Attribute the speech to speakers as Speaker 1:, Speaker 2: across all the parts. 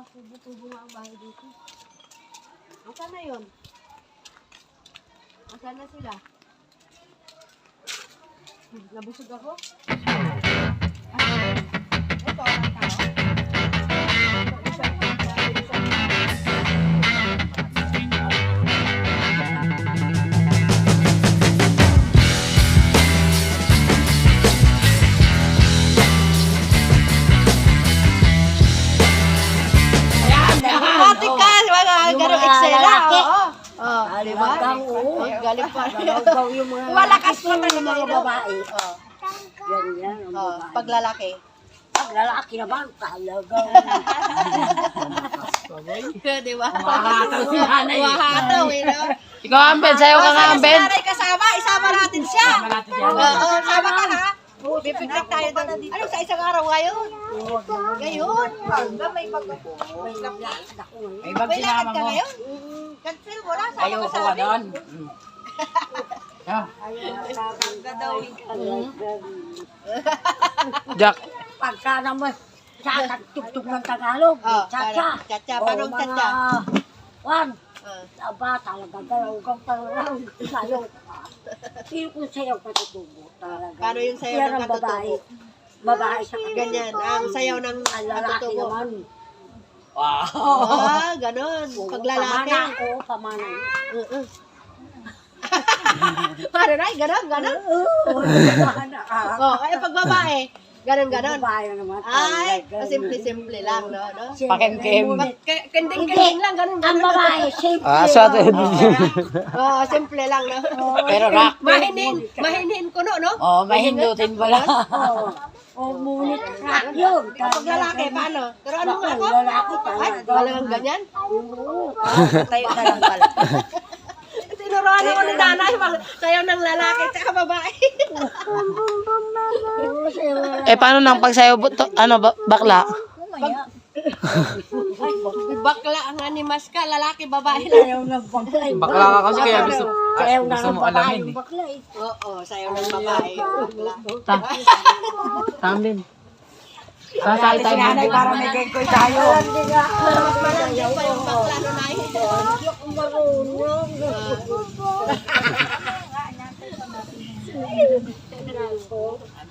Speaker 1: kubo-kubo nga ang bahay dito.
Speaker 2: Asan na yun? Asan na sila? Nabusog ako? Ito, ang tao. Ganun eksena, oo. Oh, di ba? Galing pa. Malakas pa talaga yung babae.
Speaker 1: Ganyan ang
Speaker 2: Oh,
Speaker 1: babae.
Speaker 2: pag lalaki.
Speaker 1: Pag lalaki naman, talagang
Speaker 2: Di ba?
Speaker 1: mahataw si nanay.
Speaker 2: Mahataw, eh, no?
Speaker 3: Ikaw, Amben. Sayo ka nga,
Speaker 2: Si
Speaker 3: Amben.
Speaker 2: nanay kasama, isama natin siya. Oo, sama ka na. Bibigyan tayo doon. Ano, sa isang araw ngayon? Ngayon? Hanggang may bag ako. May lakad.
Speaker 3: May bag
Speaker 2: May lakad
Speaker 3: sinama
Speaker 2: ka
Speaker 3: mo.
Speaker 2: ngayon? Cancel mo na, sama
Speaker 3: Ayaw
Speaker 2: ka
Speaker 3: ko
Speaker 2: sa
Speaker 3: ka
Speaker 2: amin.
Speaker 3: doon. Jack.
Speaker 1: Pagka naman, tugtog ng Tagalog,
Speaker 2: Oh,
Speaker 1: cha-cha.
Speaker 2: Cha-cha. Paano ang cha-cha?
Speaker 1: Juan, aba talaga, galaw kang talagang sayaw. Feel ko sayaw katutubo talaga.
Speaker 2: Paano yung sayaw
Speaker 1: Yan
Speaker 2: ng
Speaker 1: ang babae.
Speaker 2: katutubo?
Speaker 1: Babae sa katutubo.
Speaker 2: Ganyan, ang sayaw ng
Speaker 1: Ang lalaki
Speaker 2: katutubo.
Speaker 1: naman.
Speaker 3: Wow.
Speaker 2: Ah, ganon. Pag lalaki.
Speaker 1: Pamana ako, pamana.
Speaker 2: Paano na? Ganon, ganon.
Speaker 1: Pamana.
Speaker 2: Oh, ay pag babae. Ganon, ganon.
Speaker 1: Babae naman.
Speaker 2: Ay,
Speaker 1: talaga.
Speaker 2: simple-simple lang, no?
Speaker 3: Pakim-kim.
Speaker 2: Kending-kending lang, ganon,
Speaker 1: Ang
Speaker 2: ganon.
Speaker 1: babae, simple.
Speaker 3: Sa atin.
Speaker 2: Oo, simple lang, no?
Speaker 3: Pero rock.
Speaker 2: Mahinin kuno, no?
Speaker 3: Oh, mahindutin pala.
Speaker 1: O, ngunit rock yun.
Speaker 2: Pag lalaki, paano? Pero ano nga ako?
Speaker 1: Lalaki
Speaker 2: Ay,
Speaker 1: talaga.
Speaker 2: talagang ganyan?
Speaker 1: Oo.
Speaker 2: Tayo na lang pala. Tinuruan ako ni nanay, sayaw ng lalaki at babae.
Speaker 3: Paano nang pagsayo bakla?
Speaker 2: Bakla ang animas ka, lalaki, babae lang.
Speaker 1: Sayaw ng bakla.
Speaker 4: Bakla ka kasi kaya gusto,
Speaker 1: Sayaw na
Speaker 4: gusto
Speaker 1: ng
Speaker 4: mo
Speaker 1: babae
Speaker 4: alamin
Speaker 1: yung
Speaker 4: eh.
Speaker 1: bakla eh.
Speaker 2: Oo, sayaw ng babae. Bakla.
Speaker 3: Tambin. Sasali tayo mo.
Speaker 1: Para may kengkoy tayo. Hindi nga.
Speaker 2: Mas maganda pa yung bakla no nay.
Speaker 1: Hindi ako marunong.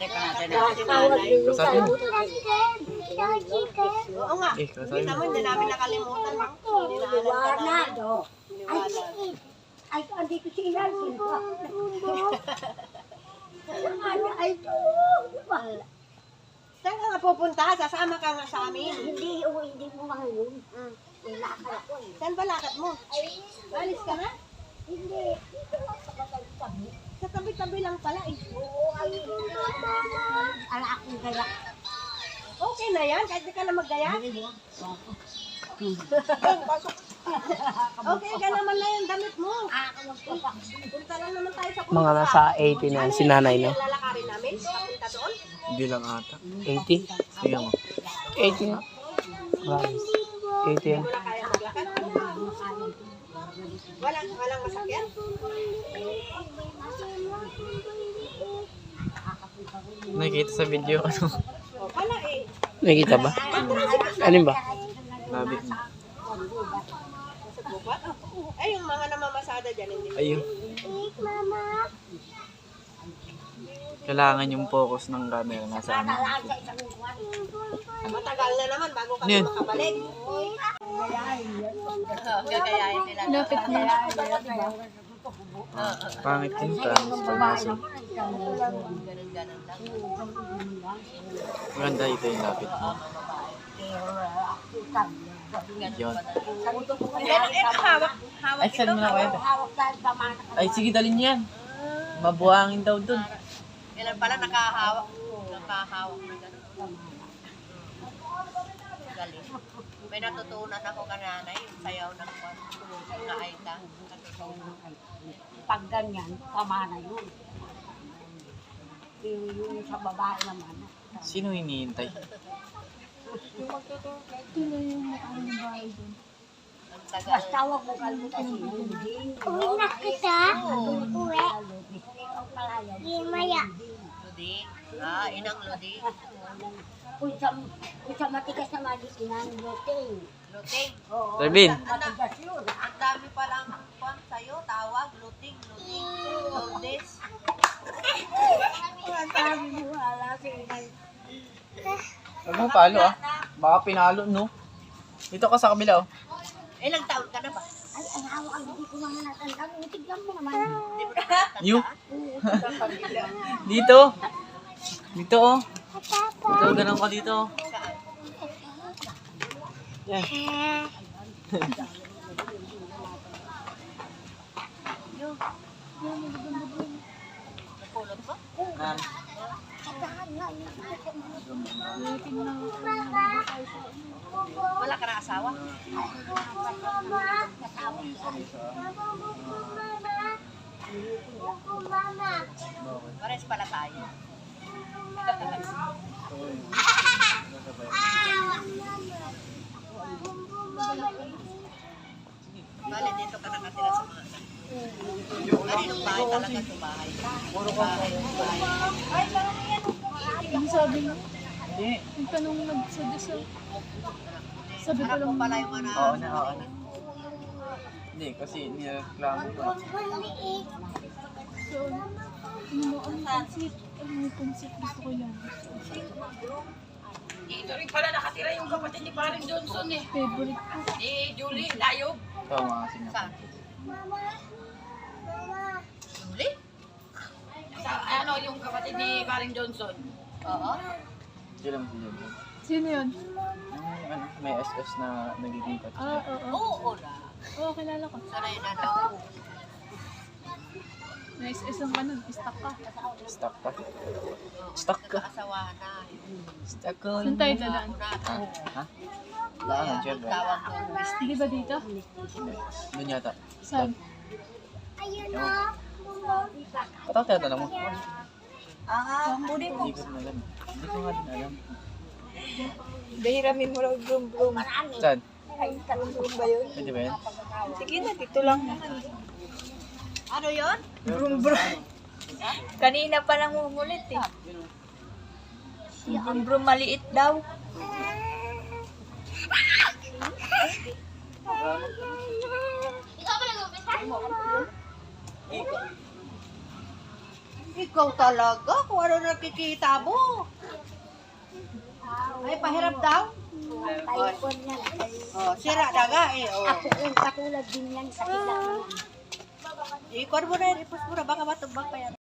Speaker 1: Tawag din yung
Speaker 4: Sabi mo.
Speaker 2: Oo nga. Hindi naman, hindi namin nakalimutan.
Speaker 1: Liwanag. oh.
Speaker 2: Liwanag.
Speaker 1: Ay, andito si Ilan. Ay, ito.
Speaker 2: Saan ka nga pupunta? Sasama ka nga sa amin.
Speaker 1: Hindi, hindi mo ngayon. Lakad ako eh.
Speaker 2: Saan ba lakad mo? Alis ka na?
Speaker 1: Hindi. Dito lang sa tabi.
Speaker 2: Sa tabi-tabi lang pala eh.
Speaker 1: Oo, ay, ala akong gaya.
Speaker 2: Okay na yan, kahit di ka na maggaya. Okay ka naman na yung damit mo. Punta lang naman tayo sa
Speaker 3: Mga nasa 80 na si nanay, no?
Speaker 2: Lalakarin namin, papunta doon.
Speaker 4: Hindi lang ata.
Speaker 3: 80?
Speaker 4: Tingnan mo.
Speaker 3: 80 nga. Promise. 80 yan.
Speaker 2: Wala kaya maglakad. Walang masakyan.
Speaker 4: Nakikita sa video ano.
Speaker 2: O, pala eh.
Speaker 3: Nakikita ba? Alin ba?
Speaker 4: Labi.
Speaker 2: Sa bubat. Ay, yung mga namamasada dyan, hindi.
Speaker 4: Ayun. Kailangan yung focus ng camera nasa ano.
Speaker 2: Matagal na naman bago kami
Speaker 4: Yan.
Speaker 2: makabalik. Gagayahin nila. Lapit na.
Speaker 4: Pangit din ka.
Speaker 2: Ganun-ganun lang.
Speaker 4: Maganda ito yung lapit mo. Yun.
Speaker 2: Hawak
Speaker 4: Ay, saan mo na kayo? Ay, sige, dalhin niyo yan. Mabuhangin daw dun.
Speaker 2: Kailan pala nakahawak na gano'n. Galing. May natutunan ako kananay, yung sayaw ng na Aita.
Speaker 1: Pag ganyan, tama na yun. Yung sa babae naman.
Speaker 4: Sino hinihintay?
Speaker 2: Ang tagal.
Speaker 1: Basta wag mo kalimutan si Hindi.
Speaker 5: Uwi na kita. Uwi. Di maya.
Speaker 2: Ludi. Inang Ludi.
Speaker 1: Kung sa matigas na malikinan, luting.
Speaker 2: Luting.
Speaker 3: Rebin.
Speaker 1: Matigas yun.
Speaker 2: Ang dami palang kwan sa'yo, tawag, luting, lourdes.
Speaker 1: Sabi mo, wala sila.
Speaker 4: Huwag mo palo ah. Baka pinalo, no? Dito ka sa kabila, oh.
Speaker 2: Ilang taon ka na ba?
Speaker 1: Ay, hawak, hindi ko naman natandaan. Tignan mo naman.
Speaker 4: You? Dito. Dito, oh. Dito, ganun ka dito. Yan.
Speaker 2: Napulot ko?
Speaker 4: Nan.
Speaker 2: Wala ka na asawa? Pares pala tayo. Bale, dito ka nakatira sa mga anak. Kaninong bahay talaga ito bahay?
Speaker 4: Puro ka.
Speaker 6: Ang sabi niya,
Speaker 4: Hindi.
Speaker 6: yung tanong nagsadasal. Sabi ko
Speaker 2: Harap
Speaker 6: lang,
Speaker 2: mo pala yung anak.
Speaker 4: Oo na, oo na. Hindi, kasi nireklamo ko.
Speaker 6: so, ano mo, ang pansit. Ano yung pansit, gusto ko yan.
Speaker 7: Dito rin pala nakatira yung kapatid ni Paring Johnson eh.
Speaker 6: Favorite ko.
Speaker 7: Eh, Julie, layo.
Speaker 4: Tama kasi nga.
Speaker 2: Saan? Julie?
Speaker 7: Sa, ano, yung kapatid ni Paring Johnson.
Speaker 2: Oo.
Speaker 4: Hindi lang si Jojo.
Speaker 6: Sino yun?
Speaker 4: Ano, may SS na nagiging
Speaker 6: Ah,
Speaker 4: katulad.
Speaker 6: oo.
Speaker 2: Oo na.
Speaker 6: Oo, kilala ko.
Speaker 2: Sanay na daw.
Speaker 6: Nice, isang ka nun. Stuck ka.
Speaker 4: Stuck ka. Stuck ka.
Speaker 2: Asawahan na.
Speaker 4: Stuck ka.
Speaker 6: Saan tayo dadaan?
Speaker 4: Ha? Daan, syempre.
Speaker 2: Tawag doon.
Speaker 6: Hindi ba dito?
Speaker 4: Doon yata.
Speaker 6: Saan?
Speaker 4: Patang tatanong mo.
Speaker 2: Kunin mo.
Speaker 4: Hindi ko rin alam. Hindi ko nga din alam.
Speaker 2: Dahiramin mo lang brum-brum.
Speaker 4: Saan?
Speaker 2: Brum ba yun?
Speaker 4: Pwede ba yan?
Speaker 2: Sige na, dito lang. Ano yun? Brum-brum. Kanina pa lang umulit eh. Brum-brum maliit daw. Ikaw talaga, kung ano nakikita mo. Ay, pahirap daw.
Speaker 1: Taipon yan.
Speaker 2: Oh, sira daga eh. Oh.
Speaker 1: Ako rin, katulad din yan sa kilang.
Speaker 2: Ikon mo na yan, ipos mo na, baka matumbang pa yan.